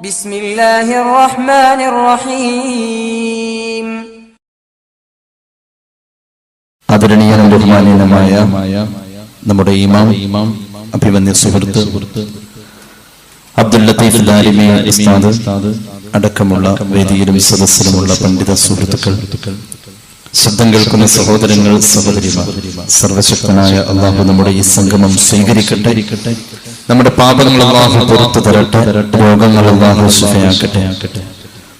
ബിസ്മില്ലാഹിർ റഹ്മാനിർ റഹീം. ആദരണീയനും ബഹുമാനീയനുമായ നമ്മുടെ ഇമാം അഭിമന്യ സുഹൃത്ത് അബ്ദുൽ ലത്തീഫ് ദാരിമി ഉസ്താദ് അടക്കമുള്ള വേദിയിലും സദസ്സിലുമുള്ള പണ്ഡിത സുഹൃത്തുക്കൾ, ശബ്ദം കേൾക്കുന്ന സഹോദരങ്ങൾ, സഹോദരിമാർ, സർവശക്തനായ അല്ലാഹു നമ്മുടെ ഈ സംഗമം സ്വീകരിക്കട്ടെ. നമ്മുടെ പാപങ്ങൾ അല്ലാഹു പുറത്തു തരട്ടെ. രോഗങ്ങൾ അല്ലാഹു ശിഫയാക്കട്ടെ.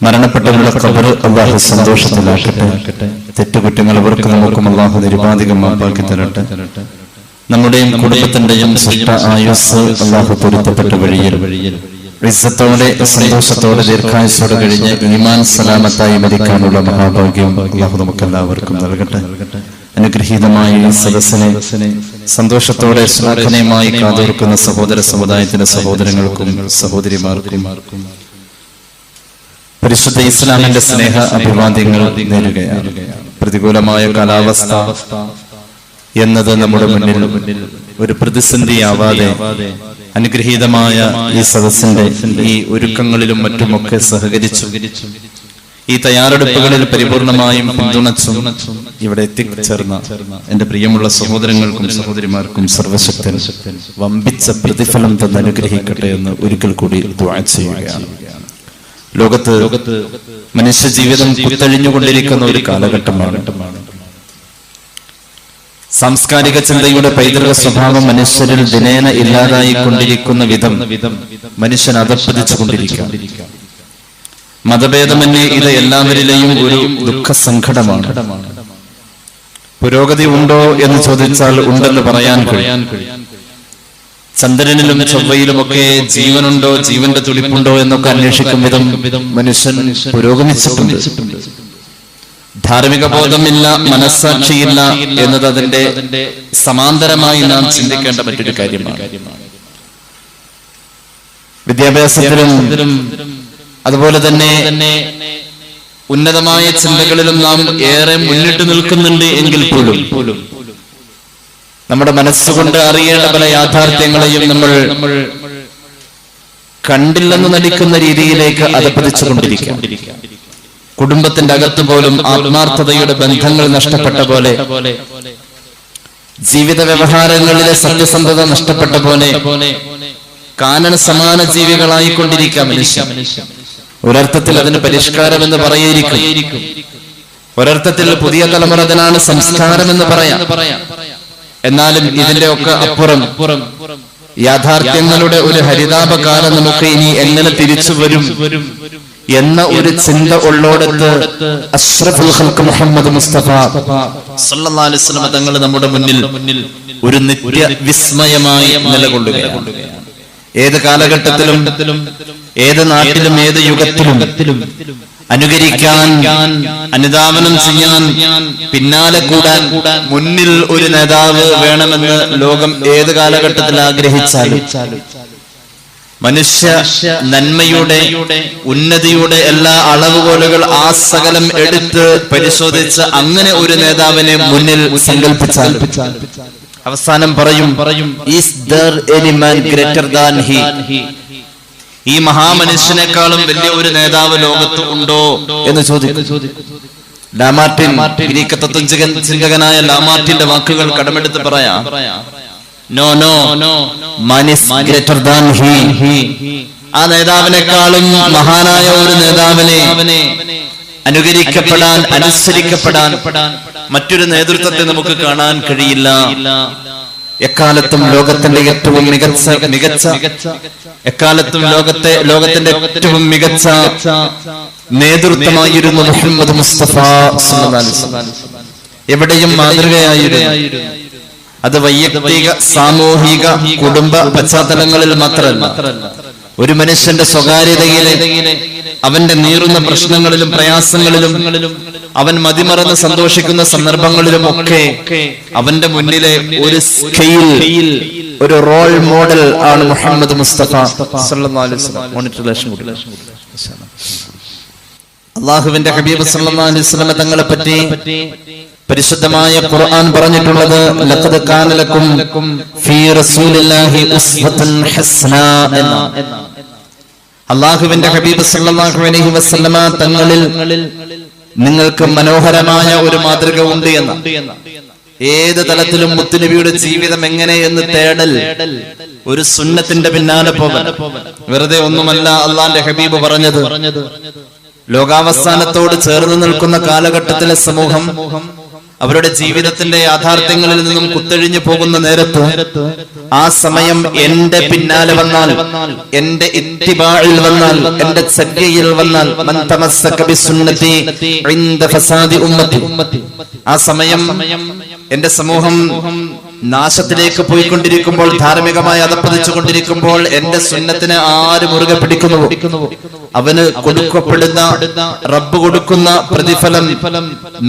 മരണപ്പെട്ടവരുടെ ഖബർ അല്ലാഹു സന്തോഷത്തിലാക്കട്ടെ. തെറ്റുകുറ്റങ്ങൾ അവർക്ക് നമുക്കും അല്ലാഹു നിരുപാധികം മാപ്പാക്കി തരട്ടെ. നമ്മുടെയും കുടുംബത്തിന്റെയും സൃഷ്ട ആയുസ് അല്ലാഹു പൊരുത്തപ്പെട്ട വഴിയിൽ ഇസ്സത്തോടെ സന്തോഷത്തോടെ ദീർഘായുസ്സോടെ കഴിഞ്ഞ് ഈമാൻ സലാമത്തായി മരിക്കാനുള്ള മഹാഭാഗ്യം അല്ലാഹു നമുക്കെല്ലാവർക്കും നൽകട്ടെ. അനുഗ്രഹീതമായ ഈ സദസ്സിനെ സന്തോഷത്തോടെ ശ്ലാഘനീയമായി കാതോർക്കുന്ന സഹോദര സമുദായത്തിന്റെ സഹോദരങ്ങൾക്കും സഹോദരിമാർക്കും പരിശുദ്ധ ഇസ്ലാമിന്റെ സ്നേഹ അഭിവാദ്യങ്ങൾ നേരുകയാണ്. പ്രതികൂലമായ കാലാവസ്ഥ എന്നത് നമ്മുടെ മുന്നിൽ ഒരു പ്രതിസന്ധിയാവാതെ അനുഗ്രഹീതമായ ഈ സദസ്സിന്റെ ഈ ഒരുക്കങ്ങളിലും മറ്റുമൊക്കെ സഹകരിച്ചു, ഈ തയ്യാറെടുപ്പുകളിൽ പരിപൂർണമായും പിന്തുണച്ചും ഇവിടെ എത്തിച്ചേർന്ന എന്റെ പ്രിയമുള്ള സഹോദരങ്ങൾക്കും സഹോദരിമാർക്കും സർവശക്തൻ വമ്പിച്ച പ്രതിഫലം തന്ന് അനുഗ്രഹിക്കട്ടെ എന്ന് ഒരിക്കൽ കൂടി ദുആ ചെയ്യുകയാണ്. ലോകത്ത് മനുഷ്യ ജീവിതം കുത്തഴിഞ്ഞുകൊണ്ടിരിക്കുന്ന ഒരു കാലഘട്ടമാണ്. സാംസ്കാരിക ചിന്തയുടെ പൈതൃക സ്വഭാവം മനുഷ്യരിൽ ദിനേന ഇല്ലാതായിക്കൊണ്ടിരിക്കുന്ന വിധം മനുഷ്യൻ അധപ്പതിച്ചുകൊണ്ടിരിക്കാം. മതഭേദമന്യേ ഇത് എല്ലാവരിലെയും ഒരു ദുഃഖ സങ്കടമാണ്. പുരോഗതി ഉണ്ടോ എന്ന് ചോദിച്ചാൽ ഉണ്ടെന്ന് പറയാൻ കഴിയും. ചന്ദ്രനിലും ചൊവ്വയിലുമൊക്കെ ജീവനുണ്ടോ, ജീവന്റെ തുടിപ്പുണ്ടോ എന്നൊക്കെ അന്വേഷിക്കും വിധം മനുഷ്യൻ പുരോഗമിച്ചിട്ടുണ്ട്. ധാർമ്മിക ബോധമില്ല, മനസ്സാക്ഷിയില്ല എന്നത് അതിന്റെ സമാന്തരമായി നാം ചിന്തിക്കേണ്ട മറ്റൊരു കാര്യമാണ്. വിദ്യാഭ്യാസത്തിലും അതുപോലെ തന്നെ ഉന്നതമായ ചിന്തകളിലും നാം ഏറെ മുന്നിട്ട് നിൽക്കുന്നുണ്ട് എങ്കിൽ പോലും നമ്മുടെ മനസ്സുകൊണ്ട് അറിയേണ്ട പല യാഥാർത്ഥ്യങ്ങളെയും നമ്മൾ കണ്ടില്ലെന്ന് നടിക്കുന്ന രീതിയിലേക്ക് അധപ്പതിച്ചുകൊണ്ടിരിക്കാം. കുടുംബത്തിന്റെ അകത്ത് പോലും ആത്മാർത്ഥതയുടെ ബന്ധങ്ങൾ നഷ്ടപ്പെട്ട പോലെ, ജീവിത വ്യവഹാരങ്ങളിലെ സത്യസന്ധത നഷ്ടപ്പെട്ട പോലെ കാനന സമാന ജീവികളായിക്കൊണ്ടിരിക്കാം മനുഷ്യൻ. ഒരർത്ഥത്തിൽ അതിന് പരിഷ്കാരം എന്ന് പറയായിരിക്കും, ഒരർത്ഥത്തിൽ പുതിയ തലമുറ അതിനാണ് സംസ്കാരം എന്ന് പറയാം. എന്നാലും ഇതിന്റെ ഒക്കെ അപ്പുറം യാഥാർത്ഥ്യങ്ങളുടെ ഒരു ഹരിതാപകാലം നമുക്ക് ഇനി എങ്ങനെ തിരിച്ചു വരും എന്ന ഒരു ചിന്ത ഉള്ളോടത്ത് അഷ്റഫുൽ ഖൽഖ് മുഹമ്മദ് മുസ്തഫ സല്ലല്ലാഹു അലൈഹി വസല്ലം തങ്ങൾ നമ്മുടെ മുന്നിൽ ഒരു നിത്യ വിസ്മയമായി നിലകൊള്ളുകയാണ്. ഏത് കാലഘട്ടത്തിലും, ഏത് നാട്ടിലും, ഏത് യുഗത്തിലും അനുകരിക്കാൻ, അനുധാവനം ചെയ്യാൻ, പിന്നാലെ കൂടാൻ മുന്നിൽ ഒരു നേതാവ് വേണമെന്ന് ലോകം ഏത് കാലഘട്ടത്തിൽ ആഗ്രഹിച്ചാലും മനുഷ്യ നന്മയുടെ, ഉന്നതിയുടെ എല്ലാ അളവുകോലുകൾ ആ സകലം എടുത്ത് പരിശോധിച്ച് അങ്ങനെ ഒരു നേതാവിനെ മുന്നിൽ സങ്കല്പിച്ചാൽ അവസാനം പറയും, is there any man greater than he? ഈ മഹാമനുഷ്യനേക്കാളും വലിയ ഒരു നേതാവ് ലോകത്ത് ഉണ്ടോ എന്ന് ചോദിക്കും. ലാമാർട്ടിൻ, ഗ്രീക്ക് തത്വചിന്തകനായ ലാമാർട്ടിന്റെ വാക്കുകൾ കടമെടുത്ത് പറയാം, no no man is greater than he. ആ നേതാവിനേക്കാളും മഹാനായ ഒരു നേതാവിനെ അനുകരിക്കപ്പെടാൻ, അനുസരിക്കപ്പെടാൻ മറ്റൊരു നേതൃത്വത്തെ നമുക്ക് കാണാൻ കഴിയില്ല. എക്കാലത്തും ലോകത്തിന്റെ ഏറ്റവും മികച്ച എക്കാലത്തും ലോകത്തിന്റെ ഏറ്റവും മികച്ച നേതൃത്വമായിരുന്നു മുഹമ്മദ് മുസ്തഫ സല്ലല്ലാഹു അലൈഹി വസല്ലം. എവിടെയും മാതൃകയായിരുന്നു. അത് വൈയക്തിക, സാമൂഹിക, കുടുംബ പശ്ചാത്തലങ്ങളിൽ മാത്രമല്ല, ഒരു മനുഷ്യന്റെ സ്വകാര്യതയിലെ, അവന്റെ നീറുന്ന പ്രശ്നങ്ങളിലും പ്രയാസങ്ങളിലും, അവൻ മതിമറന്ന് സന്തോഷിക്കുന്ന സന്ദർഭങ്ങളിലും ഒക്കെ അവന്റെ മുന്നിലെ ഒരു സ്കെയിൽ, ഒരു റോൾ മോഡൽ ആണ് മുഹമ്മദ് മുസ്തഫ സല്ലല്ലാഹു അലൈഹി വസല്ലം. അല്ലാഹുവിന്റെ ഹബീബ് സല്ലല്ലാഹു അലൈഹി വസല്ലം തങ്ങളെ പറ്റി പരിശുദ്ധമായ ഖുർആൻ പറഞ്ഞിട്ടുള്ളത് ലഖദ് കാന ലക്കും ഫീ റസൂലില്ലാഹി ഉസ്വത്തുൻ ഹസ്ന എന്ന. അള്ളാഹുവിന്റെ ഹബീബ് സല്ലല്ലാഹു അലൈഹി വസല്ലമ തങ്ങളിൽ നിങ്ങൾക്ക് മനോഹരമായ ഒരു മാതൃക ഉണ്ട് എന്ന്. ഏത് തലത്തിലും മുത്തുനബിയുടെ ജീവിതം എങ്ങനെയെന്ന് തേടൽ, ഒരു സുന്നത്തിന്റെ പിന്നാലെ പോകൽ. വെറുതെ ഒന്നുമല്ല അള്ളാന്റെ ഹബീബ് പറഞ്ഞത്. ലോകാവസാനത്തോട് ചേർന്ന് നിൽക്കുന്ന കാലഘട്ടത്തിലെ സമൂഹം അവരുടെ ജീവിതത്തിന്റെ യാഥാർത്ഥ്യങ്ങളിൽ നിന്നും കുത്തഴിഞ്ഞു പോകുന്ന നേരത്ത് ആ സമയം എന്റെ പിന്നാലെ വന്നാൽ, എന്റെ ഇത്തിബാഇൽ വന്നാൽ, എന്റെ ചര്യയിൽ വന്നാൽ, മൻ തമസ്സക ബിസുന്നതി ഇൻദ ഫസാദി ഉമ്മത്തി, ആ സമയം എന്റെ സമൂഹം നാശത്തിലേക്ക് പോയിക്കൊണ്ടിരിക്കുമ്പോൾ, ധാർമ്മികമായി അധപ്പതിച്ചുകൊണ്ടിരിക്കുമ്പോൾ എന്റെ സുന്നത്തിനെ ആര് മുറുകെ പിടിക്കുന്നുവോ അവന് കൊടുക്കപ്പെടുന്ന, റബ്ബ് കൊടുക്കുന്ന പ്രതിഫലം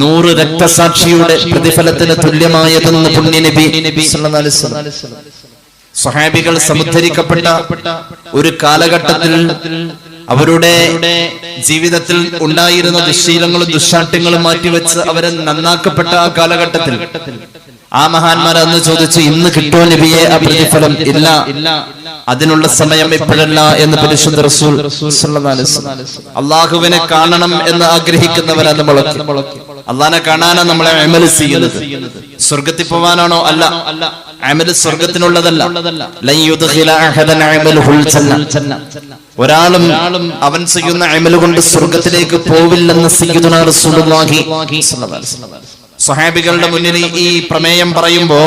100 രക്തസാക്ഷിയുടെ പ്രതിഫലത്തിന് തുല്യമായതെന്ന് പുണ്യനബി സല്ലല്ലാഹു അലൈഹി വസല്ലം. സ്വഹാബികൾ സമുദ്ധരിക്കപ്പെട്ട ഒരു കാലഘട്ടത്തിൽ അവരുടെ ജീവിതത്തിൽ ഉണ്ടായിരുന്ന ദുശ്ശീലങ്ങളും ദുശ്ശാഠ്യങ്ങളും മാറ്റിവെച്ച് അവരെ നന്നാക്കപ്പെട്ട ആ കാലഘട്ടത്തിൽ ആ മഹാന്മാർ അന്ന് ചോദിച്ചു, ഇന്ന് കിട്ടുമോ നബിയെ ആ പ്രതിഫലം? ഇല്ല, അതിനുള്ള സമയം ഇപ്പോഴല്ല എന്ന് പരിശുദ്ധ റസൂൽ സല്ലല്ലാഹു അലൈഹി വസല്ലം. അള്ളാഹുവിനെ കാണണം എന്ന് ആഗ്രഹിക്കുന്നവരാണ് മുളക്കി. അള്ളാഹിനെ കാണാനാണ് നമ്മളെ അമല് ചെയ്യുന്നത്. സ്വർഗത്തിൽ പോവാനാണോ? അല്ല, അമല് സ്വർഗത്തിനുള്ളതല്ല. ലൻ യുദ്ഖില അഹദൻ അമലുഹുൽ ജന്ന, ഒരാളും അവൻ ചെയ്യുന്ന അമല് കൊണ്ട് സ്വർഗത്തിലേക്ക് പോവില്ലെന്ന് സയ്യിദുനാ റസൂലുള്ളാഹി സ്വല്ലല്ലാഹു അലൈഹി വസല്ലം. സ്വഹാബികളുടെ മുന്നിൽ ഈ പ്രമേയം പറയുമ്പോ,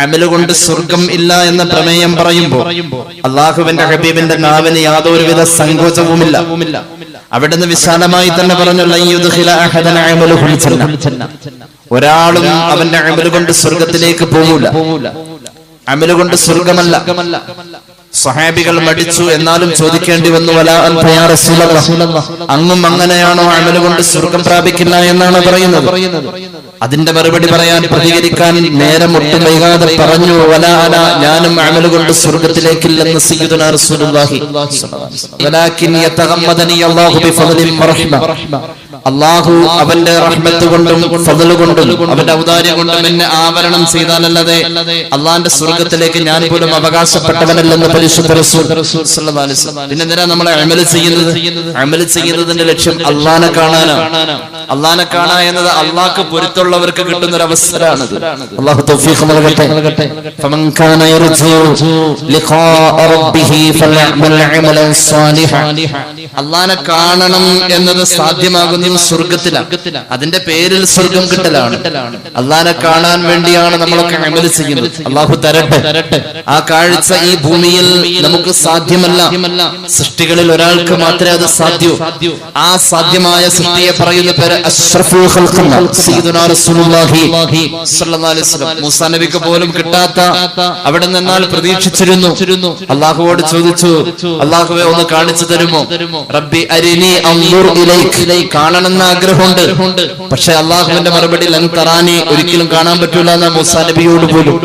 അമല് കൊണ്ട് സ്വർഗം ഇല്ല എന്ന പ്രമേയം പറയുമ്പോ അള്ളാഹുവിന്റെ ഹബീബിന്റെ നാവിന് യാതൊരുവിധ സങ്കോചവുമില്ല. അവിടുന്ന് വിശാലമായി തന്നെ പറഞ്ഞു, ലൻ യുദ്ഖില അഹദൻ അമലുഹുൽ ജന്ന, ഒരാളും അവന്റെ അമല് കൊണ്ട് സ്വർഗത്തിലേക്ക് പോകൂല. അമല് കൊണ്ട് സ്വർഗമല്ല. സ്വഹാബികൾ മടിച്ചു, എന്നാലും ചോദിക്കേണ്ടി വന്നു, വലാ അൻത യാ റസൂലല്ലാഹ്, അങ്ങും അങ്ങനെയാണോ? അമല് കൊണ്ട് സ്വർഗം പ്രാപിക്കില്ല എന്നാണ് പറയുന്നത്. അതിന്റെ മറുപടി പറയാൻ, പ്രതികരിക്കാൻ നേരം ഒട്ടും വൈകാതെ പറഞ്ഞു, വലാ അന, ഞാനും അമല് കൊണ്ട് സ്വർഗത്തിലേക്കില്ലെന്ന് സയ്യിദുനാ റസൂലുള്ളാഹി വലാകിൻ യതഗമ്മദനി അല്ലാഹു ബിഫദ്ലിൻ വറഹ്മ, അല്ലാഹു അവന്റെ റഹ്മത്ത് കൊണ്ടും ഫദ്ൽ കൊണ്ടും അവന്റെ ഔദാര്യം കൊണ്ടും എന്നെ ആവരണം ചെയ്താലല്ലാതെ അള്ളാന്റെ സ്വർഗത്തിലേക്ക് ഞാൻ പോലും അവകാശപ്പെട്ടവനല്ലെന്ന് പരിശുദ്ധ റസൂൽ സല്ലല്ലാഹു അലൈഹി വസല്ലം. പിന്നെ എന്തിനാ നമ്മളെ അമല് ചെയ്യുന്നത്? അമല് ചെയ്യുന്നതിന്റെ ലക്ഷ്യം അള്ളാനെ കാണാനാണ്. അള്ളാനെ കാണാ എന്നത് അള്ളാഹ്ക്ക് പൊരുത്തമുള്ളവർക്ക് കിട്ടുന്ന ഒരു അവസരമാണ്. അല്ലാഹു തൗഫീഖ് നൽകട്ടെ. ഫമൻ കാന യർജു ലിഖാഅ റബ്ബിഹി ഫൽയഅമൽ അമലൻ സ്വാലിഹൻ, അള്ളാനെ കാണണം എന്നത് സാധ്യമാകുന്ന സ്വർഗത്തിലാണ്. അതിന്റെ പേരിൽ സ്വർഗം കിട്ടലാണ്. അള്ളാനെ കാണാൻ വേണ്ടിയാണ് നമ്മളൊക്കെ അമല് ചെയ്യുന്നത്. അള്ളാഹു തരട്ടെ. ആ കാഴ്ച ഈ ഭൂമിയിൽ നമുക്ക് സാധ്യമല്ല. സൃഷ്ടികളിൽ ഒരാൾക്ക് മാത്രമേ അത് സാധ്യൂ. ആ സാധ്യമായ സൃഷ്ടിയെ പറയുന്ന പേര് അഷ്റഫുൽ ഖൽഖ് സയ്യിദുനാ റസൂലുള്ളാഹി സ്വല്ലല്ലാഹു അലൈഹി വസല്ലം. മൂസാ നബിക്ക് പോലും കിട്ടാത്ത അവിടെ നിന്നാൽ പ്രതീക്ഷിച്ചിരുന്നു. അള്ളാഹുവോട് ചോദിച്ചു, അള്ളാഹുവേ ഒന്ന് കാണിച്ചു തരുമോ? റബ്ബി അരിനി അൻദുർ ഇലൈക്, കാണണമെന്ന് ആഗ്രഹമുണ്ട്. പക്ഷെ അള്ളാഹുവിന്റെ മറുപടി ലൻ തറാനി, ഒരിക്കലും കാണാൻ പറ്റൂല എന്ന മൂസാ നബിയോട് പോലും.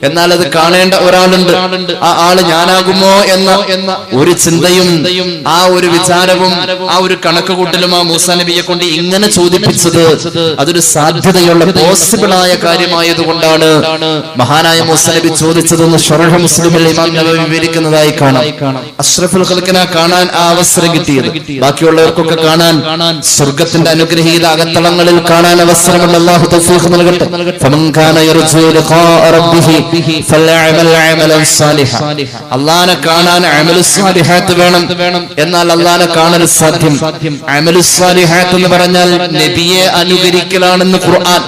എന്നാൽ അത് കാണേണ്ട ഒരാളുണ്ട്. ആ ആള് ഞാനാകുമോ എന്ന ഒരു ചിന്തയും ആ ഒരു വിചാരവും ആ ഒരു കണക്കുകൂട്ടലും ആ മൂസാ നബിയെ കൊണ്ട് ഇങ്ങനെ ചോദിപ്പിച്ചത് അതൊരു സാധ്യതയുള്ള പോസിബിളായ കാര്യമായതുകൊണ്ടാണ് മഹാനായ മൂസാ നബി ചോദിച്ചതെന്ന് ശറഹ് മുസ്ലിമിൽ ഇമാം നബവി വിവരിക്കുന്നതായി കാണാം. അഷ്റഫുൽ ഖൽഖിനെ കാണാൻ ആ അവസരം കിട്ടിയത് ബാക്കിയുള്ളവർക്കൊക്കെ കാണാൻ, സ്വർഗത്തിന്റെ അനുഗ്രഹീത അകത്തളങ്ങളിൽ കാണാൻ അവസരമുള്ള അല്ലാഹു തൗഫീഖ് നൽകട്ടെ. ഫമൻ കാന യർജു ലിഖാഅ റബ്ബിഹി ഫൽയഅമൽ അമലൻ സ്വാലിഹൻ, അല്ലാഹനെ കാണാൻ അമലു സ്വാലിഹാത്ത് വേണം. എന്നാൽ അല്ലാഹനെ കാണൽ സാധ്യം. അമലു സ്വാലിഹാത്ത് എന്ന് പറഞ്ഞാൽ നബിയെ അനുകരിക്കലാണെന്ന് ഖുർആൻ,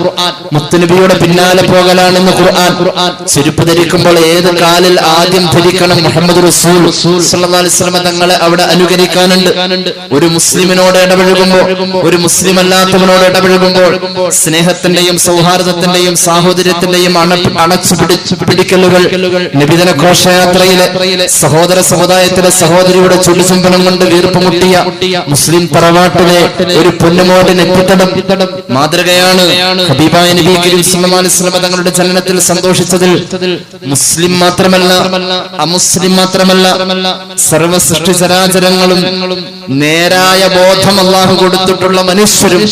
മുത്തുനബിയുടെ പിന്നാലെ പോകലാണെന്ന് ഖുർആൻ. ചെരുപ്പ് ധരിക്കുമ്പോൾ ഏത് കാലിൽ ആദ്യം ധരിക്കണം? മുഹമ്മദ് റസൂൽ സല്ലല്ലാഹു അലൈഹി വസല്ലം തങ്ങളെ അവിടെ അനുകരിക്കാനുണ്ട്. ഒരു മുസ്ലിമിനോട് ഇടപഴകുമ്പോൾ, ഒരു മുസ്ലിം അല്ലാത്തവനോട് ഇടപഴകുമ്പോൾ സ്നേഹത്തിന്റെയും സൗഹാർദ്ദത്തിന്റെയും സാഹോദര്യത്തിന്റെയും അണച്ചു പിടിക്കലുകൾ നബിദിന ഘോഷയാത്രയിലെ സഹോദര സമുദായത്തിലെ സഹോദരിയുടെ ചുടുചുംബനം കൊണ്ട് വീർപ്പുമുട്ടിയ മുസ്ലിം തറവാട്ടിലെ ഒരു പൊന്നുമോട് നെറ്റിത്തടം മാതൃകയാണ്. ഹബീബായ നബി കരീം സല്ലല്ലാഹു അലൈഹി വസല്ലം തങ്ങളുടെ ചലനത്തിൽ സന്തോഷിച്ചതിൽ മുസ്ലിം മാത്രമല്ല, അമുസ്ലിം മാത്രമല്ല, സർവ സൃഷ്ടി ചരാചരങ്ങളും നേരായ ബോധം അല്ലാഹു കൊടുത്തിട്ടുള്ള മനുഷ്യരും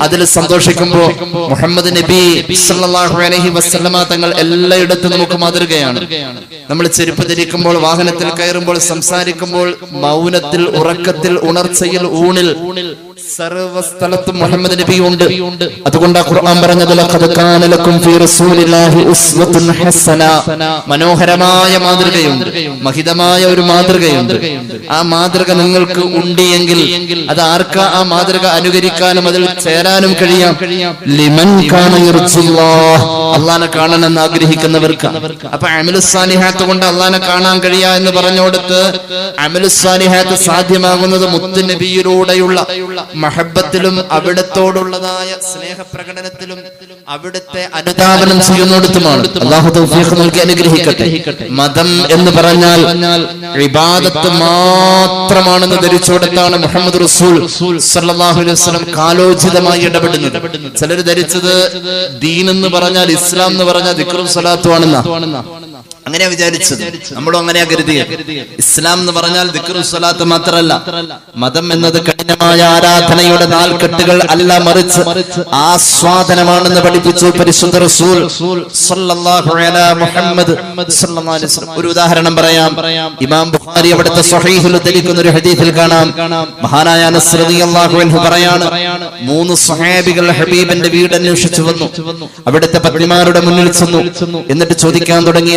അതിൽ സന്തോഷിക്കുമ്പോൾ മുഹമ്മദ് നബി സല്ലല്ലാഹു അലൈഹി വസല്ലമ തങ്ങൾ എല്ലായിടത്തും നമുക്ക് മാതൃകയാണ്. നമ്മൾ ചെരുപ്പ് ധരിക്കുമ്പോൾ, വാഹനത്തിൽ കയറുമ്പോൾ, സംസാരിക്കുമ്പോൾ, മൗനത്തിൽ, ഉറക്കത്തിൽ, ഉണർച്ചയിൽ, ഊണിൽ, സർവസ്ഥലത്തും മുഹമ്മദ് നബി ഉണ്ട്. അതുകൊണ്ടാണ് ഖുർആൻ പറഞ്ഞത് ലഖദ് കാന ലക്കും ഫീ റസൂലില്ലാഹി ഉസ്വത്തുൻ ഹസന. മനോഹരമായ മാതൃകയുണ്ട്, മഹിതമായ ഒരു മാതൃകയുണ്ട്. ആ മാതൃക നിങ്ങൾക്ക് ഉണ്ട് എങ്കിൽ അത് ആർക്കാ ആ മാതൃക അനുകരിക്കാനും അതിൽ ചേരാനും കഴിയാം? ലിമൻ കാന യർജുല്ലാഹ്, അല്ലാഹനെ കാണണമെന്ന് ആഗ്രഹിക്കുന്നവർക്ക്. അപ്പൊ അമലുസ് സാലിഹാത്ത് കൊണ്ട് അല്ലാഹനെ കാണാൻ കഴിയാ എന്ന് പറഞ്ഞുകൊടുത്ത് അമലുസ് സാലിഹാത്ത് സാധ്യമാകുന്നത് മുത്ത് നബിയിലൂടെയുള്ള മഹബത്തിലും അവിടത്തോടുള്ളതായ സ്നേഹപ്രകടനത്തിലും അവിടുത്തെ അനുധാവനം ചെയ്യുന്നിടത്തുമാണ്. അല്ലാഹു തൗഫീഖ് നൽകി അനുഗ്രഹിക്കട്ടെ. മതം എന്ന് പറഞ്ഞാൽ ഇബാദത്ത് മാത്രമാണെന്ന് ധരിച്ചുകൊടുത്താണ് മുഹമ്മദ് റസൂൽ സല്ലല്ലാഹു അലൈഹി വസല്ലം കാലോചിതമായി ഇടപെടുന്നത്. ചിലർ ധരിച്ചത് ദീൻ എന്ന് പറഞ്ഞാൽ, ഇസ്ലാം എന്ന് പറഞ്ഞാൽ ദിക്റും സ്വലാത്തും ആണെന്നാ. അങ്ങനെയാ വിചാരിച്ചത്, നമ്മളും അങ്ങനെയാ കരുതിയത്. ഇസ്ലാം എന്ന് പറഞ്ഞാൽ ദിക്റും സ്വലാത്ത് മാത്രമല്ല, മതം എന്നത് കഠിനമായ ആരാധനയുടെ നാൽക്കെട്ടുകൾ അല്ല, മറിച്ച് ആസ്വാദനമാണെന്ന് പഠിപ്പിച്ചു പരിശുദ്ധ റസൂൽ സല്ലല്ലാഹു അലൈഹി മുഹമ്മദ് സല്ലല്ലാഹു അലൈഹി വസല്ലം. ഒരു ഉദാഹരണം പറയാം. ഇമാം ബുഖാരി അവിടുത്തെ സ്വഹീഹിൽ ഉദ്ധരിക്കുന്ന ഒരു ഹദീസിൽ കാണാം, മഹാനായ അനസ് റളിയല്ലാഹു അൻഹു പറയാണ്, 3 സ്വഹാബികൾ ഹബീബിന്റെ വീട് അന്വേഷിച്ചു വന്നു. അവിടുത്തെ പത്നിമാരുടെ മുന്നിൽ ചെന്നു. എന്നിട്ട് ചോദിക്കാൻ തുടങ്ങി,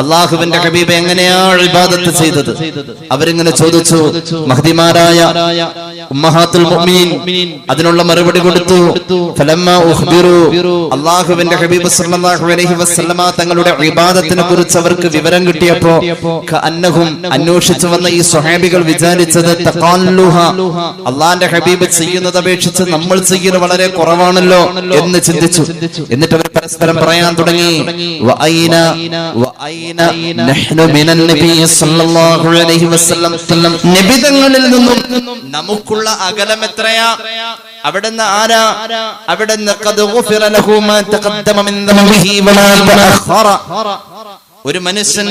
അള്ളാഹുവിന്റെ ഹബീബ് എങ്ങനെയാണ് ഇബാദത്ത് ചെയ്തത്? അവരിങ്ങനെ ചോദിച്ചു. മഹ്ദിമാരായ ഉമ്മഹാത്തുൽ മുഅ്മിനീൻ അതിനുള്ള മറുപടി കൊടുത്തു. ഫലമ്മാ ഉഖ്ബിറു, അള്ളാഹുവിന്റെ ഹബീബ് സല്ലല്ലാഹു അലൈഹി വസല്ലമ തങ്ങളുടെ ഇബാദത്തിനെ കുറിച്ച് അവർക്ക് വിവരം കിട്ടിയപ്പോ കഅന്നഹും, അന്വേഷിച്ചു വന്ന ഈ സ്വഹാബികൾ വിചാരിച്ചത് തഖാല്ലുഹ, അള്ളാഹുവിന്റെ ഹബീബ് ചെയ്യുന്നത് അപേക്ഷിച്ച് നമ്മൾ ചെയ്യുന്നത് വളരെ കുറവാണല്ലോ എന്ന് ചിന്തിച്ചു. എന്നിട്ട് അവർ പരസ്പരം പറയാൻ തുടങ്ങി, വഅൈന നഹ്നു മിനൻ നബി സല്ലല്ലാഹു അലൈഹി വസല്ലം, നബി തങ്ങളിൽ നിന്നും നമുക്കുള്ള അകലം എത്രയാ? അവിടുന്ന് ആരാ? അവിടുന്ന് ഖദ് ഗുഫിറ ലഹു മാ തഖദ്ദമ മിൻ ദംബിഹി വലാ തഅഖറ. ഒരു മനുഷ്യൻ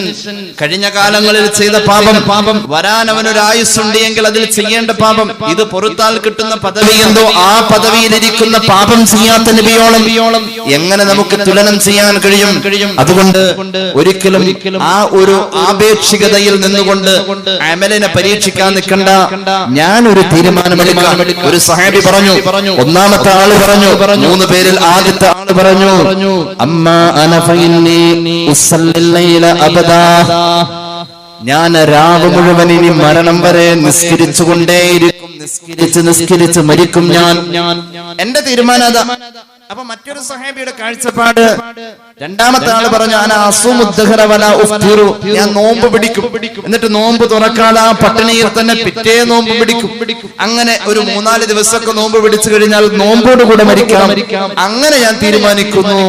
കഴിഞ്ഞ കാലങ്ങളിൽ ചെയ്ത പാപം വരാൻ അവനൊരു ആയുസ്സുണ്ട് എങ്കിൽ അതിൽ ചെയ്യേണ്ട പാപം, ഇത് പൊറുത്താൽ കിട്ടുന്ന പദവി എന്തോ ആ പദവിയിലിരിക്കുന്ന പാപം ചെയ്യാത്ത നബിയോളം എങ്ങനെ നമുക്ക് തുലനം ചെയ്യാൻ കഴിയും? അതുകൊണ്ട് ഒരിക്കലും ആ ഒരു ആപേക്ഷികതയിൽ നിന്നുകൊണ്ട് അമലിനെ പരീക്ഷിക്കാൻ നിൽക്കണ്ട. ഞാൻ ഒരു തീരുമാനമെടുക്കാം. ഒരു സഹാബി പറഞ്ഞു, ഒന്നാമത്തെ ആള് പറഞ്ഞു, 3 പേരിൽ ആദ്യത്തെ ആള് പറഞ്ഞു, അമ്മാ അന ഫഇന്നി ഉസല്ലി അബദാ, ഞാൻ രാവ് മുഴുവൻ ഇനി മരണം വരെ നിസ്കരിച്ചുകൊണ്ടേയിരിക്കും, നിസ്കരിച്ച് മരിക്കും ഞാൻ. എന്റെ തീരുമാനം അതാ. അപ്പൊ മറ്റൊരു സഹാബിയുടെ കാഴ്ചപ്പാട്, രണ്ടാമത്തെ ആള് പറഞ്ഞു, ഞാൻ നോമ്പ് പിടിക്കും, എന്നിട്ട് നോമ്പ് തുറക്കാതെ ആ പട്ടിണിയിൽ തന്നെ പിറ്റേ നോമ്പ് പിടിക്കും. അങ്ങനെ ഒരു 3-4 ദിവസമൊക്കെ നോമ്പ് പിടിച്ചു കഴിഞ്ഞാൽ നോമ്പോട് കൂടെ മരിക്കാം, അങ്ങനെ ഞാൻ തീരുമാനിക്കുന്നു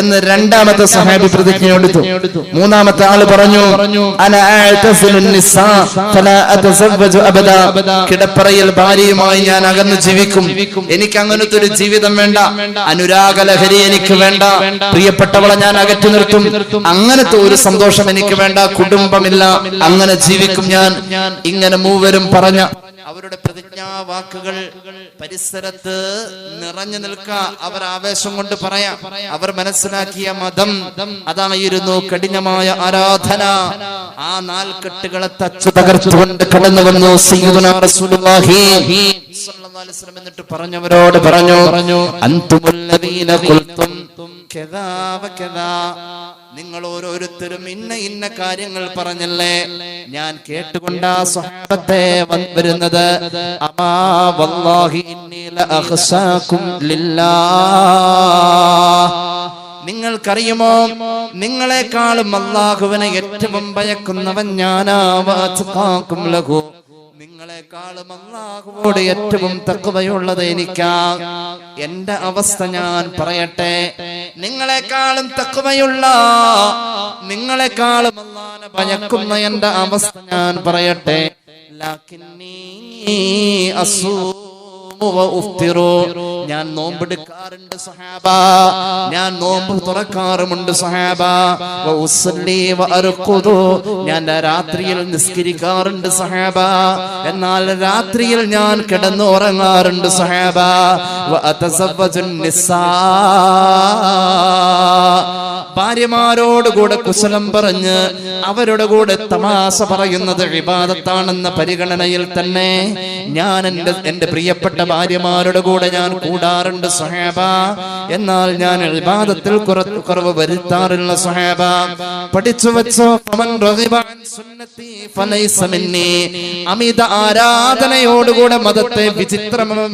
എന്ന് രണ്ടാമത്തെ സഹാബി പ്രതിജ്ഞ എടുത്തു. മൂന്നാമത്തെ ആള് പറഞ്ഞു, കിടപ്പറയിൽ ഭാര്യയുമായി ഞാൻ അകന്നു ജീവിക്കും, എനിക്ക് അങ്ങനത്തെ ഒരു ജീവിതം വേണ്ട, അനുരാഗലഹരി എനിക്ക് വേണ്ട, പ്രിയപ്പെട്ടവളെ ഞാൻ അകറ്റി നിർത്തും, അങ്ങനത്തെ ഒരു സന്തോഷം എനിക്ക് വേണ്ട, കുടുംബമില്ല, അങ്ങനെ ജീവിക്കും ഞാൻ. ഇങ്ങനെ മൂവരും പറഞ്ഞ അവരുടെ പ്രതിജ്ഞാവാക്കുകൾ പരിസരത്ത് നിറഞ്ഞു നിൽക്കുക. അവർ ആവേശം കൊണ്ട് പറയാം. അവർ മനസ്സിലാക്കിയ മതം അതായിരുന്നു കഠിനമായ ആരാധന. ആ 4 കെട്ടുകളെ തച്ചു തകർത്തുകൊണ്ട് കടന്നു വന്നു സയ്യിദുനാ റസൂലുള്ളാഹി സ്വല്ലല്ലാഹു അലൈഹി വസല്ലം. എന്നിട്ട് പറഞ്ഞവരോട് പറഞ്ഞു, അൻതുമുല്ലദീന ഖുൽതും കദാ വകദാ, നിങ്ങൾ ഓരോരുത്തരും ഇന്ന കാര്യങ്ങൾ പറഞ്ഞല്ലേ, ഞാൻ കേട്ടുകൊണ്ടാ സ്വഹാബത്തെ വരുന്നത്. അമാ വല്ലാഹി ഇന്നി ലഅഖ്ശാകും ലില്ലാഹ്, നിങ്ങൾക്കറിയുമോ, നിങ്ങളെക്കാളും അല്ലാഹുവിനെ ഏറ്റവും ഭയക്കുന്നവൻ ഞാനാ. വഅത്ഖാകും ലഹു, നിങ്ങളെക്കാളും അല്ലാഹുവോട് ഏറ്റവും തഖ്വയുള്ളത് എനിക്കാ. എന്റെ അവസ്ഥ ഞാൻ പറയട്ടെ, നിങ്ങളെക്കാളും തഖ്വയുള്ള, നിങ്ങളെക്കാളും അല്ലാഹുവിനെ ഭയക്കുന്ന എന്റെ അവസ്ഥ ഞാൻ പറയട്ടെ. ഞാൻ നോമ്പെടുക്കാറുണ്ട് സഹാബ, ഞാൻ നോമ്പ് തുറക്കാറുമുണ്ട് സഹാബ. ഞാൻ രാത്രിയിൽ നിസ്കരിക്കാറുണ്ട് സഹാബ, എന്നാൽ രാത്രിയിൽ ഞാൻ കിടന്നു ഉറങ്ങാറുണ്ട് സഹാബ. ഭാര്യമാരോടുകൂടെ കുശലം പറഞ്ഞ് അവരുടെ കൂടെ തമാശ പറയുന്നത് ഇബാദത്താണെന്ന പരിഗണനയിൽ തന്നെ ഞാൻ എന്റെ പ്രിയപ്പെട്ട ഭാര്യമാരുടെ കൂടെ ഞാൻ കൂടാറുണ്ട് സഹാബ, എന്നാൽ ഞാൻ ഇബാദത്തിൽ കുറവ് വരുത്താറില്ല സഹാബ. പഠിച്ചു വെച്ചോ, അമിത ആരാധനയോടുകൂടെ മതത്തെ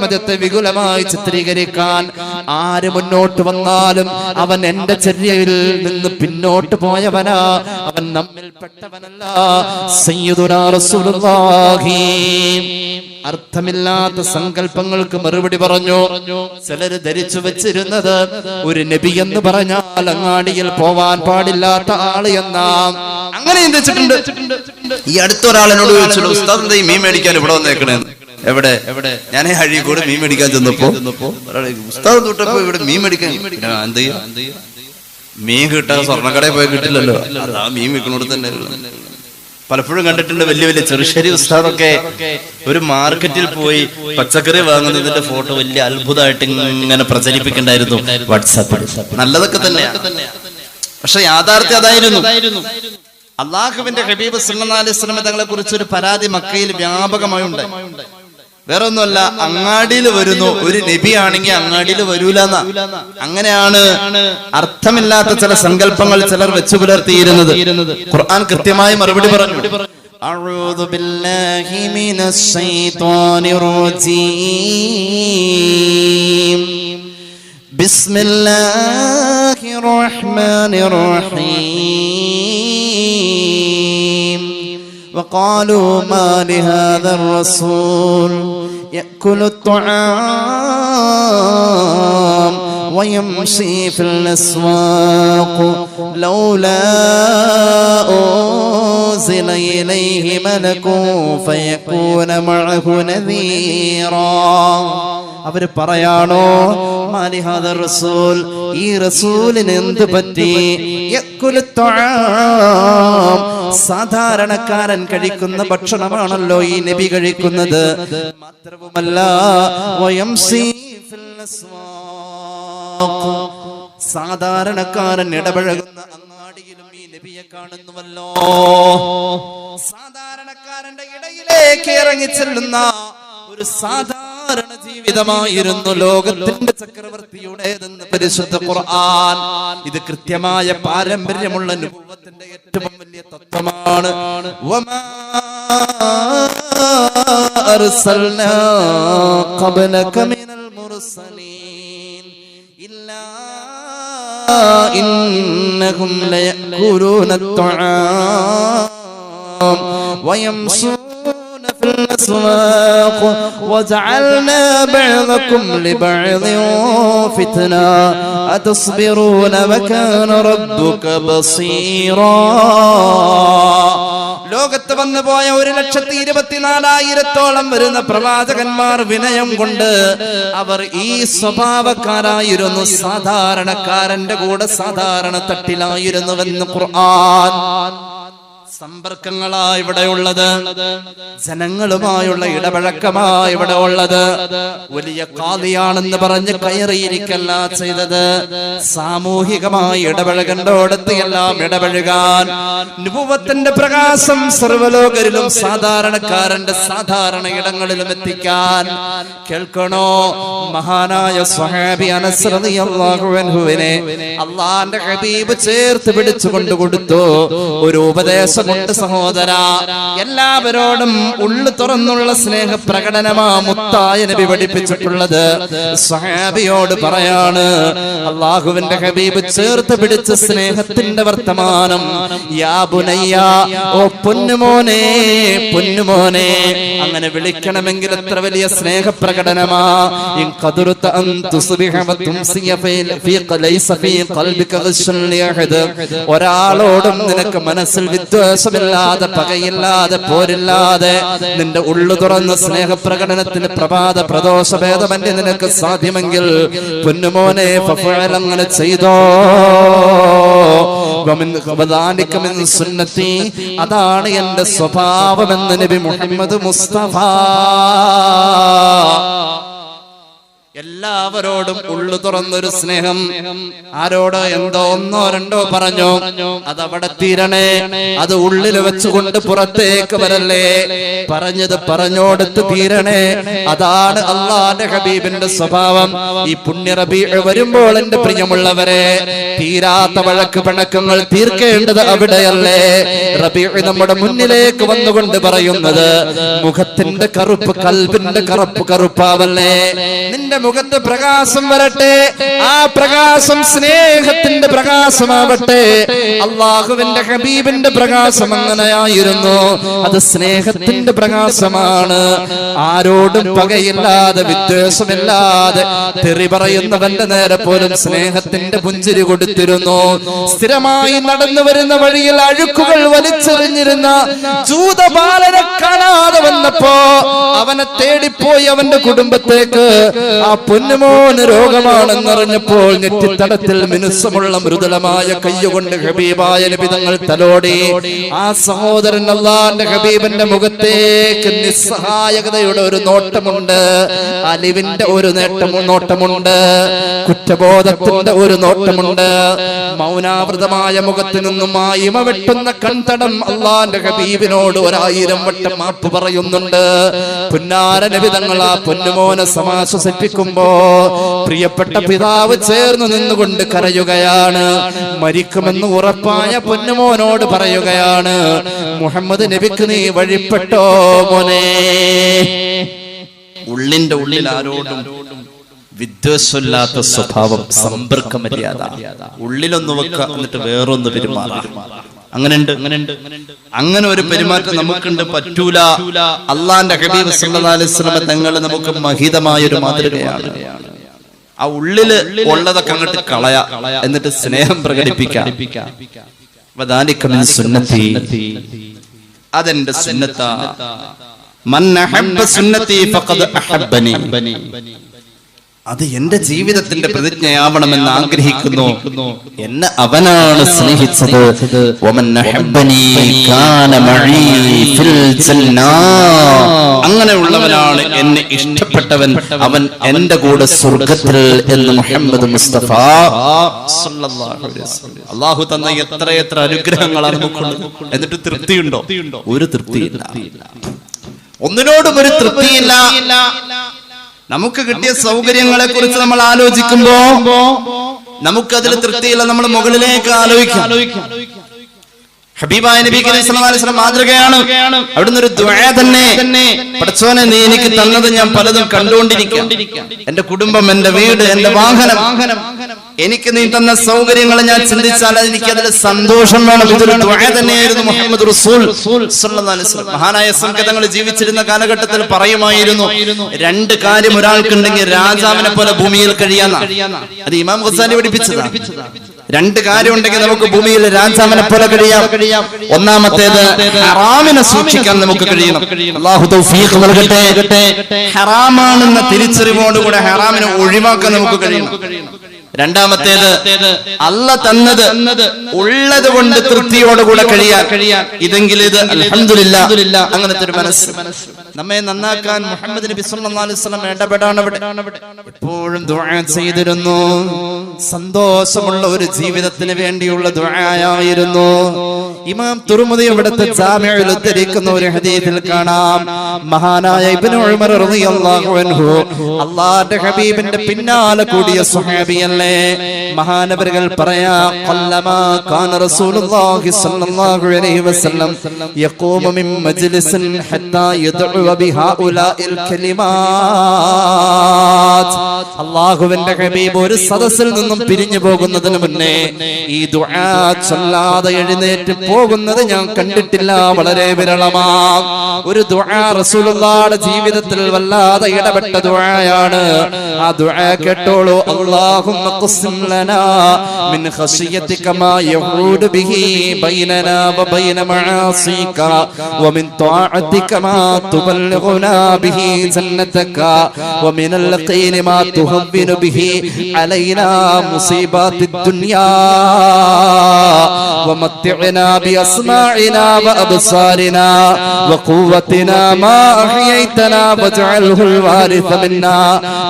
മതത്തെ വികുലമായി ചിത്രീകരിക്കാൻ ആര് മുന്നോട്ട് വന്നാലും അവൻ എന്റെ ചര്യയിൽ നിന്ന് പിന്നോട്ട് പോയവനാ, അവൻ നമ്മിൽപ്പെട്ടവനല്ല. സയ്യിദുനാ റസൂലുള്ളാഹി അർത്ഥമില്ലാത്ത സങ്കല്പങ്ങൾക്ക് മറുപടി പറഞ്ഞു. ചിലര് ധരിച്ചു വെച്ചിരുന്നത് ഒരു നബി എന്ന് പറഞ്ഞാൽ അങ്ങാടിയിൽ പോവാൻ പാടില്ലാത്ത ആള് എന്നാ. അങ്ങനെ ചിന്തിച്ചിട്ടുണ്ട്. ഈ അടുത്തൊരാളെന്നോട് ചോദിച്ചു, ഉസ്താദ് എന്താ ഈ മീൻ മേടിക്കാൻ ഇവിടെ വന്നേക്കണേന്ന്. എവിടെ ഞാൻ അഴീക്കോട് മീൻ മേടിക്കാൻ ചെന്നപ്പോ ഉസ്താദ് തൊട്ടപ്പോ ഇവിടെ മീൻ മേടിക്കാൻ എന്ത് ചെയ്യാ, മീൻ കിട്ടാൻ സ്വർണ്ണക്കടയിൽ പോയി കിട്ടില്ലല്ലോ, അതാ മീൻ വിൽക്കണോട് തന്നെ. പലപ്പോഴും കണ്ടിട്ടുണ്ട് വലിയ വലിയ ചെറുശ്ശേരി ഉസ്താദൊക്കെ ഒരു മാർക്കറ്റിൽ പോയി പച്ചക്കറി വാങ്ങുന്നതിന്റെ ഫോട്ടോ വലിയ അത്ഭുതമായിട്ട് ഇങ്ങനെ പ്രചരിപ്പിക്കണ്ടായിരുന്നു വാട്സാപ്പിൽ. നല്ലതൊക്കെ തന്നെയാണ്, പക്ഷെ യാഥാർത്ഥ്യം അതായിരുന്നു. അള്ളാഹുവിന്റെ ഹബീബ് സല്ലല്ലാഹു അലൈഹി വസല്ലം തങ്ങളെ കുറിച്ച് ഒരു പരാതി മക്കയിൽ വ്യാപകമായി ഉണ്ട്. വേറെ ഒന്നുമല്ല, അങ്ങാടിയിൽ വരുന്നു, ഒരു നബി ആണെങ്കിൽ അങ്ങാടിയിൽ വരൂലെന്ന. അങ്ങനെയാണ് അർത്ഥമില്ലാത്ത ചില സങ്കല്പങ്ങൾ ചിലർ വെച്ചു പുലർത്തിയിരുന്നത്. ഖുർആൻ കൃത്യമായി മറുപടി പറഞ്ഞു. അഊദു ബില്ലാഹി മിനശ് ശൈത്വാനിർ റജീം. ബിസ്മില്ലാഹിർ റഹ്മാനിർ റഹീം. وقالوا ما لهذا الرسول يأكل الطعام ويمشي في الأسواق لولا أنزل إليه ملك فيكون معه نذيرا. അവര് പറയാണോ, മാലിഹാദർ റസൂൽ, ഈ റസൂലിന് എന്ത് പറ്റി? സാധാരണക്കാരൻ കഴിക്കുന്ന ഭക്ഷണമാണല്ലോ ഈ നബി കഴിക്കുന്നത്. മാത്രവുമല്ല, സാധാരണക്കാരൻ ഇടപഴകുന്ന അങ്ങാടിയിലും ഈ നബിയെ കാണുന്നുവല്ലോ. സാധാരണക്കാരന്റെ ഇടയിലേക്ക് ഇറങ്ങിച്ചെല്ലുന്ന ഒരു സാധാരണ ജീവിതമായിരുന്നു ലോകത്തിന്റെ ചക്രവർത്തിയുടേതെന്ന് പരിശുദ്ധ ഖുർആൻ. ഇത് കൃത്യമായ പാരമ്പര്യമുള്ള നബുവത്തിന്റെ ഏറ്റവും വലിയ തത്വമാണ്. വമാ അർസൽനാ ഖബ്ലക മിനൽ മുർസലീൻ ഇല്ലാ ഇന്നഹും ലയഅകൂലൂന അത്ത്വാം വയംശൂന في الأسواق وجعلنا بعضكم لبعض فتنة أتصبرون وكان ربك بصيرا. ലോകത്ത് വന്നു പോയ 1,24,000-ഓളം വരുന്ന പ്രവാചകന്മാർ വിനയം കൊണ്ട് അവർ ഈ സ്വഭാവക്കാരായിരുന്നു. സാധാരണക്കാരന്റെ കൂടെ സാധാരണ തട്ടിലായിരുന്നുവെന്ന് ഖുർആൻ. സമ്പർക്കങ്ങളാ ഇവിടെ ഉള്ളത്, ജനങ്ങളുമായുള്ള ഇടപഴക്കമാ ഇവിടെ ഉള്ളത്. വലിയ ഖാദിയാണെന്ന് പറഞ്ഞ് കയറിയിരിക്കല്ല ചെയ്തത്, സാമൂഹികമായി ഇടപഴകേണ്ടോടത്ത് എല്ലാം ഇടപഴകാൻ, നുബുവത്തിന്റെ പ്രകാശം സർവ്വലോകരിലും സാധാരണക്കാരന്റെ സാധാരണ ഇടങ്ങളിലും എത്തിക്കാൻ. കേൾക്കണോ, മഹാനായ സ്വഹാബി അനസ് റളിയല്ലാഹു അൻഹുവിനെ അല്ലാഹുവിന്റെ ഹബീബ് ചേർത്ത് പിടിച്ചുകൊണ്ട് കൊടുത്തു ഒരു ഉപദേശം. സഹോദര, എല്ലാവരോടും ഉള്ളു തുറന്നുള്ള സ്നേഹ പ്രകടനമാ മുത്തായ നബി പഠിപ്പിച്ചിട്ടുള്ളത്. സ്വഹാബിയോട് പറയാണ്, അല്ലാഹുവിന്റെ ഹബീബ് ചേർത്ത് പിടിച്ച സ്നേഹത്തിന്റെ വർത്തമാനം. യാ ബുനയ്യ, ഓ പൊന്നുമോനെ, പൊന്നുമോനെ, അങ്ങനെ വിളിക്കണമെങ്കിൽ എത്ര വലിയ സ്നേഹപ്രകടനമാ. ഇൻ ഖദറത അൻ തുസ്ബിഹ വ തുംസിയ ഫീ ലൈസ ഫീ ഖൽബിക ഗശ്ശൻ ലിഅഹദ്. ഒരാളോടും നിനക്ക് മനസ്സിൽ വിദ്വേഷം വിദ്വേഷമില്ലാതെ, പകയില്ലാതെ, പോരില്ലാതെ നിന്റെ ഉള്ളു തുറന്ന് സ്നേഹപ്രകടനത്തിന് പ്രഭാത പ്രദോഷഭേദമന്യേ നിനക്ക് സാധ്യമെങ്കിൽ പൊന്നുമോനെ ഫഫഅൽ, അങ്ങനെ ചെയ്തോ. സുന്നത്തി, അതാണ് എന്റെ സ്വഭാവമെന്ന് നബി മുഹമ്മദ് മുസ്തഫ. എല്ലാവരോടും ഉള്ളു തുറന്നൊരു സ്നേഹം. ആരോട് എന്തോ ഒന്നോ രണ്ടോ പറഞ്ഞോ, അതവിടെ തീരണേ. അത് ഉള്ളിൽ വെച്ചുകൊണ്ട് പുറത്തേക്ക് വരല്ലേ. പറഞ്ഞത് പറഞ്ഞോടത്ത് തീരണേ. അതാണ് അല്ലാഹുവിന്റെ ഹബീബിന്റെ സ്വഭാവം. ഈ പുണ്യ റബീഉ വരുമ്പോൾ എന്റെ പ്രിയമുള്ളവരെ, തീരാത്ത വഴക്ക് പിണക്കങ്ങൾ തീർക്കേണ്ടത് അവിടെയല്ലേ. റബീഉ നമ്മുടെ മുന്നിലേക്ക് വന്നുകൊണ്ട് പറയുന്നത്, മുഖത്തിന്റെ കറുപ്പ് കൽബിന്റെ കറുപ്പാവല്ലേ. നിന്റെ മുഖത്ത് പ്രകാശം വരട്ടെ. ആ പ്രകാശം സ്നേഹത്തിന്റെ പ്രകാശമാവട്ടെ. അല്ലാഹുവിന്റെ ഹബീബിന്റെ പ്രകാശം അങ്ങനെയായിരുന്നു. അത് സ്നേഹത്തിന്റെ പ്രകാശമാണ്. ആരോടും പകയില്ലാതെ, വിദ്വേഷമില്ലാതെ, തെറി പറയുന്നവന്റെ നേരെ പോലും സ്നേഹത്തിന്റെ പുഞ്ചിരി കൊടുത്തിരുന്നു. സ്ഥിരമായി നടന്നു വരുന്ന വഴിയിൽ അഴുക്കുകൾ വലിച്ചെറിഞ്ഞിരുന്ന ജൂതബാലനെ കാണാതെ വന്നപ്പോ അവനെ തേടിപ്പോയി അവന്റെ കുടുംബത്തേക്ക്. ആ പൊന്നുമോന് രോഗമാണെന്നറിഞ്ഞപ്പോൾ നെറ്റിത്തടത്തിൽ മിനുസമുള്ള മൃദുലമായ കയ്യുകൊണ്ട് ഹബീബായ നബി തങ്ങൾ തലോടി. ആ സഹോദരൻ അല്ലാഹുവിന്റെ ഹബീബിന്റെ മുഖത്തേക്ക് നിസ്സഹായകതയുടെ ഒരു നോട്ടമുണ്ട്, അലിവിന്റെ ഒരു നോട്ടമുണ്ട്, കുറ്റബോധത്തിന്റെ ഒരു നോട്ടമുണ്ട്. മൗനാവൃതമായ മുഖത്തു നിന്നും ആ ഇമ വെട്ടുന്ന കൺതടം അല്ലാഹുവിന്റെ ഹബീബിനോട് 1000 വട്ടം മാപ്പ് പറയുന്നുണ്ട്. പുന്നാര നബി തങ്ങൾ ആ പൊന്നുമോനെ സമാശ്വസിപ്പിക്കുമ്പോ പ്രിയപ്പെട്ട പിതാവ് ചേർന്ന് നിന്നുകൊണ്ട് കരയുകയാണ്. മരിക്കുമെന്ന് ഉറപ്പായ പൊന്നുമോനോട് പറയുകയാണ്, മുഹമ്മദ് നബിക്ക് നീ വഴിപ്പെട്ടോ മോനെ. ഉള്ളിന്റെ ഉള്ളിൽ ആരോടും വിദ്വേഷമില്ലാത്ത സ്വഭാവം, സമ്പർക്ക മര്യാദ. ഉള്ളിലൊന്ന് വെക്കുക, എന്നിട്ട് വേറൊന്ന് പെരുമാറാം. അങ്ങനെ ഒരു പെരുമാറ്റം നമുക്കുണ്ട്. പറ്റൂല. അള്ളാന്റെ ഹബീബ് സല്ലല്ലാഹു അലൈഹി വസല്ലം തങ്ങൾ നമുക്ക് മഹിതമായ ഒരു മാതൃകയാണ്. ആ ഉള്ളില് ഉള്ളതൊക്കെ അങ്ങോട്ട് കളയാ, എന്നിട്ട് സ്നേഹം പ്രകടിപ്പിക്കാം. അതെന്റെ സുന്നത്താ. മൻ അഹബ്ബ സുന്നതി ഫഖദ് അഹബ്ബനി. അത് എന്റെ ജീവിതത്തിന്റെ പ്രതിജ്ഞയാവണമെന്ന് ആഗ്രഹിക്കുന്നു. എന്നെ അവനാണ് സ്നേഹിച്ചത്. അങ്ങനെയുള്ളവനാണ് എന്നെ ഇഷ്ടപ്പെട്ടവൻ, അവൻ എന്റെ കൂടെ സ്വർഗത്തിൽ എന്ന് മുഹമ്മദ് മുസ്തഫ സല്ലല്ലാഹു അലൈഹി വസല്ലം. അല്ലാഹു തന്ന എത്ര അനുഗ്രഹങ്ങളാണ് നമുക്കുള്ളത്. എന്നിട്ട് തൃപ്തിയുണ്ടോ? ഒരു തൃപ്തിയില്ല. ഒന്നിനോടും ഒരു തൃപ്തിയില്ല. നമുക്ക് കിട്ടിയ സൗകര്യങ്ങളെ കുറിച്ച് നമ്മൾ ആലോചിക്കുമ്പോ നമുക്കതിൽ തൃപ്തിയില്ല. നമ്മൾ മുകളിലേക്ക് ആലോചിക്കാം. ഹബീബായ നബി സല്ലല്ലാഹു അലൈഹി വസല്ലം മാതൃകയാണ്. അവിടുന്ന് ഒരു ദുആ തന്നെ, പടച്ചോനെ നീ എനിക്ക് തന്നത് ഞാൻ പലതും കണ്ടുകൊണ്ടിരിക്കാം. എന്റെ കുടുംബം, എന്റെ വീട്, എന്റെ വാഹനം, എനിക്ക് നീ തന്ന സൗകര്യങ്ങൾ ഞാൻ ചിന്തിച്ചാൽ എനിക്ക് അതിൽ സന്തോഷം വേണം. ഇതൊരു ദുആ തന്നെയായിരുന്നു മുഹമ്മദ് റസൂൽ സല്ലല്ലാഹു അലൈഹി വസല്ലം. മഹാനായ സംഘതങ്ങൾ ജീവിച്ചിരുന്ന കാലഘട്ടത്തിൽ പറയുമായിരുന്നു, 2 കാര്യം ഒരാൾക്കുണ്ടെങ്കിൽ രാജാവിനെ പോലെ ഭൂമിയിൽ കഴിയാന്നാ. അത് ഇമാം ഗസാലി പഠിപ്പിച്ചതാണ്. 2 കാര്യം ഉണ്ടെങ്കിൽ നമുക്ക് ഭൂമിയിൽ രാജാവിനെ പോലെ കഴിയാം. ഒന്നാമത്തേത്, ഹറാമിനെ സൂക്ഷിക്കാൻ നമുക്ക് കഴിയണം. അല്ലാഹു തൗഫീഖ് നൽകട്ടെ. ഹറാമാണെന്ന തിരിച്ചറിവോടുകൂടെ ഹറാമിനെ ഒഴിവാക്കാൻ നമുക്ക് കഴിയണം. രണ്ടാമത്തേത്, അല്ലാഹ് തന്നത് ഉള്ളത് കൊണ്ട് തൃപ്തിയോടുകൂടെ കഴിയാൻ. ഇതെങ്കിൽ ഇത് അൽഹംദുലില്ലാ, അങ്ങനത്തെ ഒരു മനസ്സ് നമ്മെ നന്നാക്കാൻ മുഹമ്മദ് നബി സല്ലല്ലാഹു അലൈഹി വസല്ലം ഇടപെടാണ്. എപ്പോഴും ദുആ ചെയ്തിരുന്നു. സന്തോഷമുള്ള ഒരു ജീവിതത്തിന് വേണ്ടിയുള്ള ദുആയായിരുന്നു. ഇമാം തുർമുദി ഇവിടുത്തെ ജാമിഉൽ ഉദ്ധരിക്കുന്ന ഒരു ഹദീസിൽ കാണാം, മഹാനായ ഇബ്നു ഉമർ റളിയല്ലാഹു അൻഹു അല്ലാഹുവിന്റെ ഹബീബിന്റെ പിന്നാലെ കൂടിയ സ്വഹാബിയല്ലേ. മഹാനവറുകൾ പറയാ, ഖല്ലമാ കാന റസൂലുള്ളാഹി സ്വല്ലല്ലാഹു അലൈഹി വസല്ലം യഖൂമു മിൻ മജ്ലിസിൻ ഹത്താ യദ്ഉ ബിഹാഉലാഇൽ കലിമാത്ത്. അല്ലാഹുവിന്റെ ഹബീബ് ഒരു സദസ്സിൽ നിന്നും പിരിഞ്ഞു പോകുന്നതിന് മുന്നേ ഈ ദുആ ചൊല്ലാതെ എഴുന്നേറ്റ് പോകുന്നത് ഞാൻ കണ്ടിട്ടില്ല. വളരെ വിരളമാണ്. ഒരു ദുആ റസൂലുള്ളാഹിയുടെ ജീവിതത്തിൽ വല്ലാതെ ഇടപെട്ട ദുആയാണ്. ആ ദുആ കേട്ടോളൂ. അല്ലാഹുമ്മ اقسم لنا من خشيتك ما يحول به بيننا وبين معاصيك ومن طاعتك ما تبلغنا به جنتك ومن اليقين ما تهون به علينا مصيبات الدنيا ومتعنا بأسماعنا وأبصارنا وقوتنا ما أحييتنا واجعله الوارث منا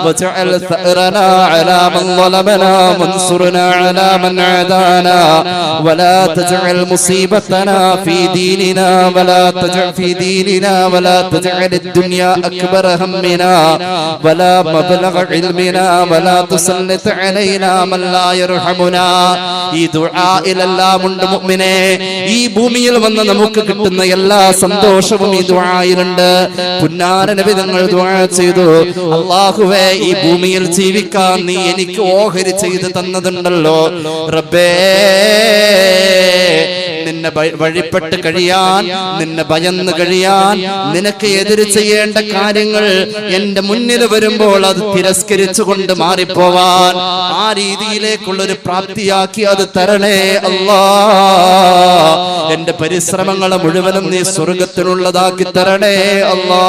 واجعل ثأرنا على من ظلمنا وانصرنا على من عادانا ولا تجعل مصيبتنا في ديننا ولا تجعل الدنيا أكبر همنا ولا مبلغ علمنا ولا تسلط علينا من لا يرحمنا. ഈ ദുആയിലെല്ലാം ഉണ്ട് മുഅ്മിനേ. ഈ ഭൂമിയിൽ വന്ന് നമുക്ക് കിട്ടുന്ന എല്ലാ സന്തോഷവും ഈ ദുആയിലുണ്ട്. പുന്നാര നബി തങ്ങൾ ദുആ ചെയ്തു, അല്ലാഹുവേ ഈ ഭൂമിയിൽ ജീവിക്കാൻ നീ എനിക്ക് ഓഹരി ചെയ്തു തന്നതുണ്ടല്ലോ റബ്ബേ, നിന്നെ വഴിപ്പെട്ട് കഴിയാൻ, നിന്നെ ഭയന്ന് കഴിയാൻ, നിനക്ക് എതിര് ചെയ്യേണ്ട കാര്യങ്ങൾ എന്റെ മുന്നിൽ വരുമ്പോൾ അത് തിരസ്കരിച്ചുകൊണ്ട് മാറിപ്പോവാൻ ആ രീതിയിലേക്കുള്ളൊരു പ്രാപ്തിയാക്കി അത് തരണേ അല്ലാ. എന്റെ പരിശ്രമങ്ങളെ മുഴുവനും നീ സ്വർഗത്തിനുള്ളതാക്കി തരണേ അല്ലാ.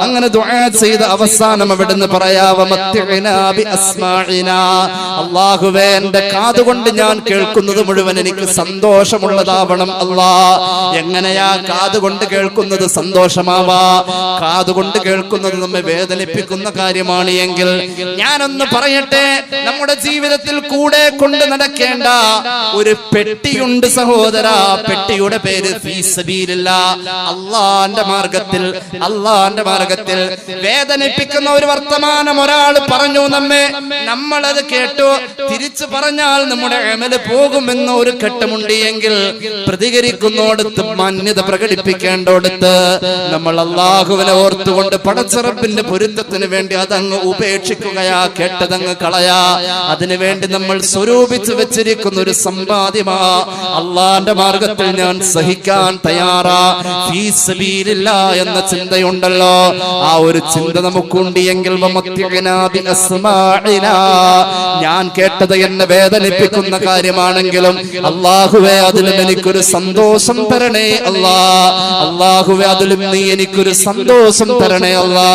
അങ്ങനെ ദുആ ചെയ്ത അവസാനം അവിടുന്ന് അല്ലാഹുവേ എന്റെ കാതുകൊണ്ട് ഞാൻ കേൾക്കുന്നത് മുഴുവൻ എനിക്ക് സന്തോഷമുള്ളതാവണം അല്ലാ. എങ്ങനെയാ കാതുകൊണ്ട് കേൾക്കുന്നത് സന്തോഷമാവാ? കാതുകൊണ്ട് കേൾക്കുന്നത് നമ്മെ വേദനിപ്പിക്കുന്ന കാര്യമാണ് എങ്കിൽ ഞാനൊന്ന് പറയട്ടെ, നമ്മുടെ ജീവിതത്തിൽ കൂടെ കൊണ്ട് നടക്കേണ്ട ഒരു പെട്ടിയുണ്ട് സഹോദര. പെട്ടിയുടെ പേര് ഫീ സബീലില്ലാഹ്. അല്ലാഹുവിന്റെ മാർഗത്തിൽ വേദനിപ്പിക്കുന്ന ഒരു വർത്തമാനം ഒരാൾ പറഞ്ഞു നമ്മളത് കേട്ടു, തിരിച്ചു പറഞ്ഞാൽ നമ്മുടെ അമല് പോകുമെന്ന ഒരു ഘട്ടമുണ്ട് എങ്കിൽ പ്രതികരിക്കുന്നോടത്ത് മാന്യത പ്രകടിപ്പിക്കേണ്ടോടത്ത് നമ്മൾ അല്ലാഹുവിനെ ഓർത്തുകൊണ്ട് പടച്ചറപ്പിന്റെ പൊരുത്തത്തിന് വേണ്ടി അതങ്ങ് ഉപേക്ഷിക്കുകയാ, കേട്ടതങ്ങ് കളയാ. അതിനു വേണ്ടി നമ്മൾ സ്വരൂപിച്ചു വെച്ചിരിക്കുന്ന ഒരു സമ്പാദ്യമാ അള്ളാന്റെ മാർഗത്തിൽ ഞാൻ സഹിക്കാൻ തയ്യാറാ. ഫീ സബീലില്ലാഹ് എന്ന ചിന്തയുണ്ടല്ലോ, ആ ഒരു ചിന്ത നമുക്കുണ്ട് എങ്കിൽ ഞാൻ കേട്ടത് എന്നെ വേദനിപ്പിക്കുന്ന കാര്യമാണെങ്കിലും അല്ലാഹുവേ അതിലും എനിക്കൊരു സന്തോഷം തരണേ അല്ലാ. അല്ലാഹുവേ അതിലും നീ എനിക്കൊരു സന്തോഷം തരണേ അല്ലാ.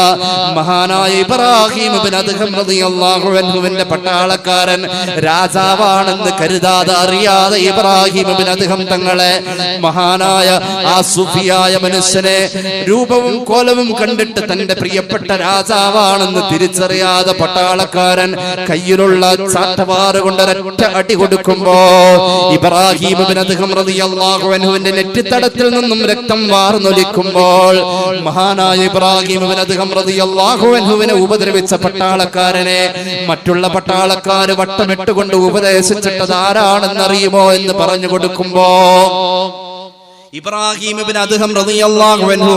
മഹാനായ ഇബ്രാഹിം ഇബ്നു അദ്ഹം റളിയല്ലാഹു അൻഹുവിന്റെ പട്ടാളക്കാരൻ രാജാവാണെന്ന് കരുതാതെ അറിയാതെ ഇബ്രാഹിം ഇബ്നു അദ്ഹം തങ്ങളെ, മഹാനായ ആ സൂഫിയായ മനുഷ്യനെ രൂപവും കോലവും കണ്ടിട്ട് തന്റെ പ്രിയപ്പെട്ട രാജാവാണെന്ന് തിരിച്ചറിയാതെ പട്ടാളക്കാരൻ കയ്യിലുള്ള ചാട്ടവാറ് കൊണ്ട് ഒരൊറ്റ അടി കൊടുക്കുമ്പോ ഇബ്രാഹിം ഇബ്നു അദ്ഹം റളിയല്ലാഹു അൻഹുവിന്റെ നെറ്റിത്തടത്തിൽ നിന്നും രക്തം വാർന്നൊലിക്കുമ്പോൾ മഹാനായ ഇബ്രാഹിം ഇബ്നു അദ്ഹം റളിയല്ലാഹു അൻഹുവിനെ ഉപദ്രവിച്ച പട്ടാളക്കാരനെ മറ്റുള്ള പട്ടാളക്കാര് വട്ടമിട്ടുകൊണ്ട് ഉപദേശിച്ചിട്ടത് ആരാണെന്നറിയുമോ എന്ന് പറഞ്ഞു കൊടുക്കുമ്പോ ഇബ്രാഹിം ഇബ്നു അദ്ഹം റളിയല്ലാഹു അൻഹു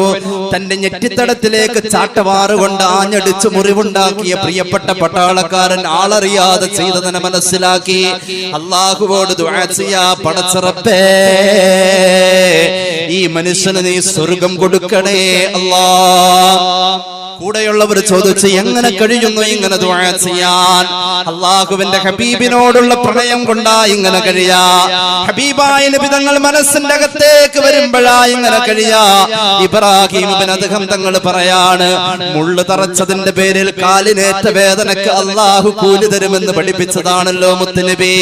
തന്റെ നെറ്റിത്തടത്തിലേക്ക് ചാട്ടവാറ് കൊണ്ട് ആഞ്ഞടിച്ച് മുറിവുണ്ടാക്കിയ പ്രിയപ്പെട്ട പട്ടാളക്കാരൻ ആളറിയാതെ ചെയ്തതിനെ മനസ്സിലാക്കി അല്ലാഹുവോട് ദുആ ചെയ്യാ, പടച്ച റബ്ബേ ഈ മനുഷ്യന് നീ സ്വർഗം കൊടുക്കണേ അല്ലാഹ്. കൂടെയുള്ളവർ ചോദിച്ചു, എങ്ങനെ കഴിയുന്നു ഇങ്ങനെ ദുആ ചെയ്യാൻ? അല്ലാഹുവിന്റെ ഹബീബിനോടുള്ള പ്രണയം കൊണ്ടാ ഇങ്ങനെ കഴിയാ. ഹബീബായ നബി തങ്ങൾ മനസ്സിന്റെ അകത്തേക്ക് വരുമ്പോഴാ ഇങ്ങനെ കഴിയാ. ഇബ്രാഹിം ഇബ്നു അദ്ഹം തങ്ങൾ പറയാണ്, മുള്ളു തറച്ചതിന്റെ പേരിൽ കാലിനേറ്റ വേദനക്ക് അല്ലാഹു കൂലി തരുമെന്ന് പഠിപ്പിച്ചതാണല്ലോ മുത്തുനബി.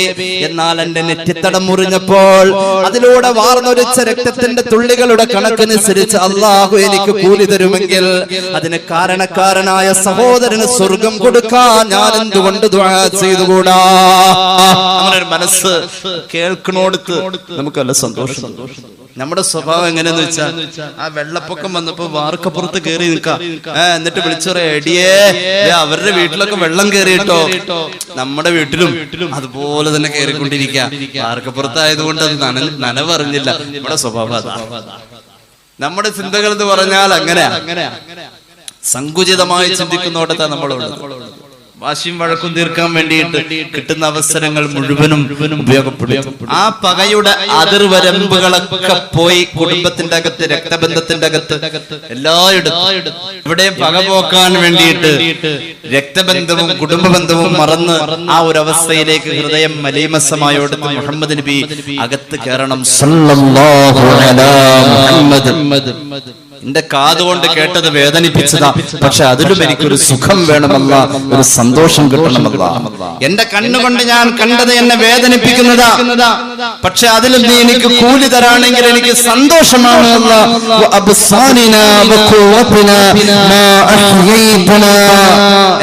എന്നാൽ എന്റെ നെറ്റിത്തടം മുറിഞ്ഞപ്പോൾ അതിലൂടെ വാർന്നൊലിച്ച രക്തത്തിന്റെ തുള്ളികളുടെ കണക്കനുസരിച്ച് അല്ലാഹു എനിക്ക് കൂലി തരുമെങ്കിൽ അതിന് കാരണക്കാരനായ സഹോദരന് സ്വർഗം കൊടുക്കാൻ ഞാൻ എന്തുകൊണ്ട് ദുആ ചെയ്തുകൂടാ? അങ്ങനെ ഒരു മനസ്സ് കേൾക്കണോടത്ത് നമുക്ക് നല്ല സന്തോഷം. നമ്മുടെ സ്വഭാവം എങ്ങനെയെന്ന് വെച്ചാൽ ആ വെള്ളപ്പൊക്കം വന്നപ്പോ വാർക്കപ്പുറത്ത് കയറി നിൽക്കാം, എന്നിട്ട് വിളിച്ചു പറയാ, എടിയേ അവരുടെ വീട്ടിലൊക്കെ വെള്ളം കയറിയിട്ടോ. നമ്മുടെ വീട്ടിലും അതുപോലെ തന്നെ കയറിക്കൊണ്ടിരിക്കുക. വാർക്കപ്പുറത്തായതുകൊണ്ട് അത് നനവറിഞ്ഞില്ല. നമ്മുടെ സ്വഭാവം അതാ. നമ്മുടെ ചിന്തകൾ എന്ന് പറഞ്ഞാൽ അങ്ങനെയാ, സങ്കുചിതമായി ചിന്തിക്കുന്നോടത്താ നമ്മളുള്ളത്. വാശിയും വഴക്കും തീർക്കാൻ വേണ്ടിയിട്ട് കിട്ടുന്ന അവസരങ്ങൾ മുഴുവനും ഉപയോഗപ്പെടുത്തും. ആ പകയുടെ അതിർവരമ്പുകളൊക്കെ പോയി കുടുംബത്തിന്റെ അകത്ത്, രക്തബന്ധത്തിന്റെ അകത്ത്, എല്ലായിടത്തും ഇവിടെ പക പോക്കാൻ വേണ്ടിയിട്ട് രക്തബന്ധവും കുടുംബബന്ധവും മറന്ന് ആ ഒരു അവസ്ഥയിലേക്ക് ഹൃദയം മലീമസമായോടത്ത് മുഹമ്മദ് നബി അകത്ത് കയറണം. സല്ലല്ലാഹു അലാ മുഹമ്മദ്. എന്റെ കാതുകൊണ്ട് കേട്ടത് വേദനിപ്പിച്ചതാ, പക്ഷെ അതിലും എനിക്കൊരു സുഖം വേണമല്ല, ഒരു സന്തോഷം കിട്ടണമല്ല. എന്റെ കണ്ണുകൊണ്ട് ഞാൻ കണ്ടത് എന്നെ വേദനിപ്പിക്കുന്നതാ, പക്ഷെ അതിലും നീ എനിക്ക് കൂലി തരാണെങ്കിൽ എനിക്ക് സന്തോഷമാണ്.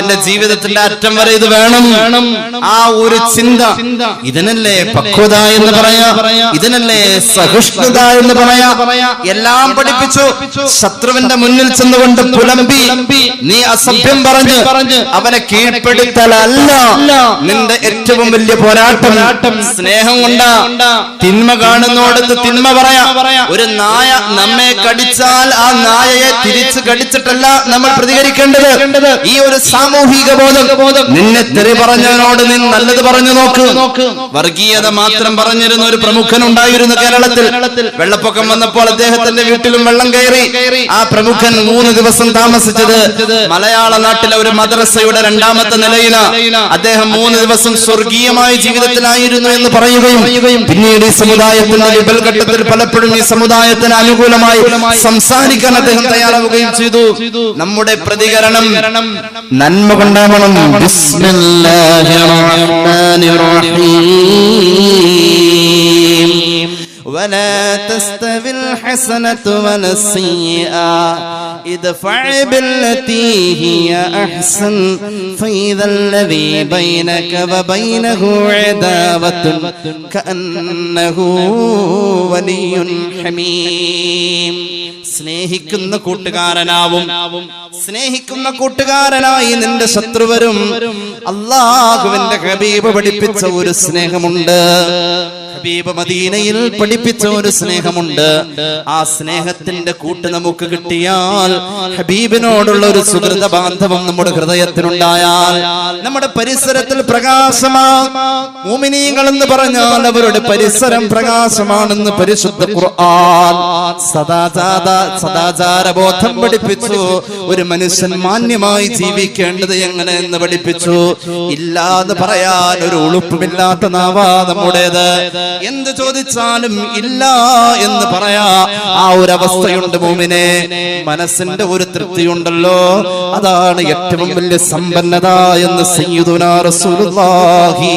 എന്റെ ജീവിതത്തിന്റെ അറ്റം വരെ ഇത് വേണം. ആ ഒരു ചിന്ത, ഇതിനല്ലേ പക്വത എന്ന് പറയാ, ഇതിനല്ലേ സഹിഷ്ണുത എന്ന് പറയാ. എല്ലാം പഠിപ്പിച്ചു. ശത്രുവിന്റെ മുന്നിൽ ചെന്നുകൊണ്ട് പുലമ്പി നീ അസഭ്യം പറഞ്ഞ് അവനെ കീഴ്പ്പെടുത്തലല്ല നിന്റെ ഏറ്റവും വലിയ പോരാട്ടം. സ്നേഹം കൊണ്ടാ. തിന്മ കാണുന്നോടത്ത് തിന്മ പറയാ. ഒരു നായ നമ്മെ കടിച്ചാൽ ആ നായയെ തിരിച്ച് കടിച്ചിട്ടല്ല നമ്മൾ പ്രതികരിക്കേണ്ടത്. ഈ ഒരു സാമൂഹിക ബോധം. നിന്നെ തെറി പറഞ്ഞവനോട് നീ നല്ലത് പറഞ്ഞു നോക്ക്. വർഗീയത മാത്രം പറഞ്ഞിരുന്ന ഒരു പ്രമുഖൻ ഉണ്ടായിരുന്നു കേരളത്തിൽ. വെള്ളപ്പൊക്കം വന്നപ്പോൾ അദ്ദേഹത്തിന്റെ വീട്ടിലും വെള്ളം കയറി. ആ പ്രമുഖൻ 3 ദിവസം താമസിച്ചത് മലയാള നാട്ടിലെ ഒരു മദ്രസയുടെ 2ാമത്തെ നിലയിലാണ്. അദ്ദേഹം 3 ദിവസം സ്വർഗീയമായ ജീവിതത്തിലായിരുന്നു എന്ന് പറയുകയും പിന്നീട് ഈ സമുദായത്തിന്റെ വിപൽഘട്ടത്തിൽ പലപ്പോഴും ഈ സമുദായത്തിന് അനുകൂലമായി സംസാരിക്കാൻ അദ്ദേഹം തയ്യാറാവുകയും ചെയ്തു. നമ്മുടെ പ്രതികരണം നന്മ കൊണ്ടാവണം. ബിസ്മില്ലാഹിർ റഹ്മാനിർ റഹീം. ولا تستوي الحسنة ولا السيئة ادفع بالتي هي أحسن فإذا الذي بينك وبينه عداوة كأنه ولي حميم. സ്നേഹിക്കുന്ന കൂട്ടുകാരനാവും, സ്നേഹിക്കുന്ന കൂട്ടുകാരനായി നിന്റെ ശത്രുവരും. അല്ലാഹുവിന്റെ ഹബീബ് പഠിപ്പിച്ച ഒരു സ്നേഹമുണ്ട്. ഹബീബ് മദീനയിൽ പഠിപ്പിച്ച ഒരു സ്നേഹമുണ്ട്. ആ സ്നേഹത്തിന്റെ കൂട്ട് നമുക്ക് കിട്ടിയാൽ, ഹബീബിനോടുള്ള ഒരു സുഹൃത ബാന്ധവം നമ്മുടെ ഹൃദയത്തിനുണ്ടായാൽ, നമ്മുടെ പരിസരത്തിൽ പ്രകാശമാണ്. മുഅ്മിനീങ്ങൾ എന്ന് പറഞ്ഞാൽ അവരുടെ പരിസരം പ്രകാശമാണെന്ന് പരിശുദ്ധ ഖുർആൻ സദാചാരബോധം പഠിപ്പിച്ചു. ഒരു മനുഷ്യൻ മാന്യമായി ജീവിക്കേണ്ടത് എങ്ങനെ എന്ന് പഠിപ്പിച്ചു. ഇല്ലാന്ന് പറയാൻ ഒരു ഉളുപ്പുമില്ലാത്ത നാവാ നമ്മുടേത്. എന്ത് ചോദിച്ചാലും ഇല്ല എന്ന് പറയാ ആ ഒരു അവസ്ഥയുണ്ട് മുഅ്മിനെ. മനസ്സിന്റെ ഒരു തൃപ്തിയുണ്ടല്ലോ, അതാണ് ഏറ്റവും വലിയ സമ്പന്നത എന്ന് സയ്യിദുനാ റസൂലുള്ളാഹി